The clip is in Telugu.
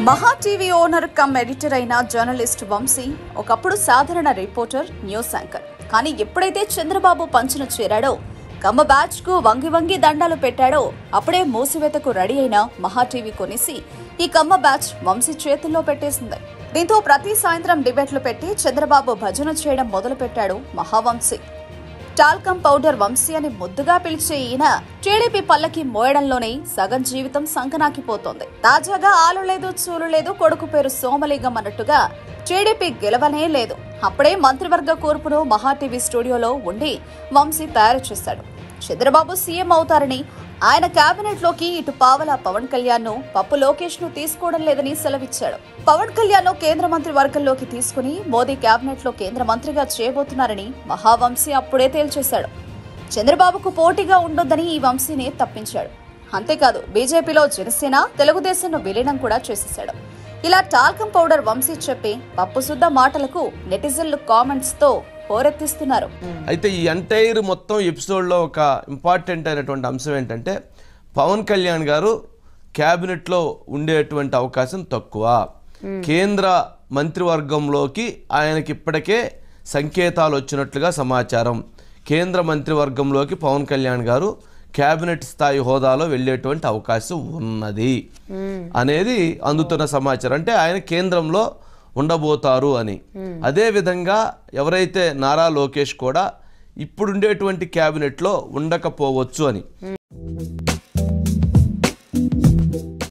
మహా టీవీ ఓనర్ కమ్ ఎడిటర్ అయిన జర్నలిస్ట్ వంశీ ఒకప్పుడు సాధారణ రిపోర్టర్, న్యూస్ యాంకర్. కానీ ఎప్పుడైతే చంద్రబాబు పంచును చేరాడో, కమ్మ బ్యాచ్ కు వంగి వంగి దండాలు పెట్టాడో, అప్పుడే మూసివేతకు రెడీ అయిన మహా టీవీ కొనేసి ఈ కమ్మ బ్యాచ్ వంశీ చేతుల్లో పెట్టేసింది. దీంతో ప్రతి సాయంత్రం డిబేట్లు పెట్టి చంద్రబాబు భజన చేయడం మొదలు పెట్టాడు మహావంశీ. టాల్కమ్ పౌడర్ వంశీ అని ముద్దుగా పిలిచే ఈయన టీడీపీ పల్లకి మోయడంలోనే సగం జీవితం సంకనాకిపోతోంది. తాజాగా ఆలు లేదు, చూలు లేదు, కొడుకు పేరు సోమలింగం అన్నట్టుగా టీడీపీ గెలవనే లేదు. అప్పుడే మంత్రివర్గ కూర్పును మహా టీవీ స్టూడియోలో ఉండి వంశీ తయారు చేశాడు. చంద్రబాబు సీఎం అవుతారని ఆయన కేబినెట్ లోకి ఇటు పావల పవన్ కళ్యాణ్ ను, పప్పు లోకేష్ ను తీసుకోవడం లేదని సెలవిచ్చాడు. పవన్ కళ్యాణ్ ను కేంద్ర మంత్రి వర్గంలోకి తీసుకుని మోదీ కేబినెట్ లో కేంద్ర మంత్రిగా చేయబోతున్నారని మహావంశీ అప్పుడే తేల్చేశాడు. చంద్రబాబుకు పోటీగా ఉండొద్దని ఈ వంశీని తప్పించాడు. అంతేకాదు, బీజేపీలో జనసేన, తెలుగుదేశంను విలీనం కూడా చేసేశాడు. ఇలా టాల్కమ్ పౌడర్ వంశీ చెప్పి పప్పు శుద్ధ మాటలకు నెటిజన్లు కామెంట్స్ తో హోరెత్తిస్తున్నారు. అయితే ఈ ఎంటైర్ మొత్తం ఎపిసోడ్లో ఒక ఇంపార్టెంట్ అయినటువంటి అంశం ఏంటంటే, పవన్ కళ్యాణ్ గారు క్యాబినెట్లో ఉండేటువంటి అవకాశం తక్కువ. కేంద్ర మంత్రివర్గంలోకి ఆయనకి ఇప్పటికే సంకేతాలు వచ్చినట్లుగా సమాచారం. కేంద్ర మంత్రివర్గంలోకి పవన్ కళ్యాణ్ గారు క్యాబినెట్ స్థాయి హోదాలో వెళ్ళేటువంటి అవకాశం ఉన్నది అనేది అందుతున్న సమాచారం. అంటే ఆయన కేంద్రంలో ఉండబోతారు అని. అదే విధంగా ఎవరైతే నారా లోకేష్ కూడా ఇప్పుడుండేటువంటి క్యాబినెట్లో ఉండకపోవచ్చు అని.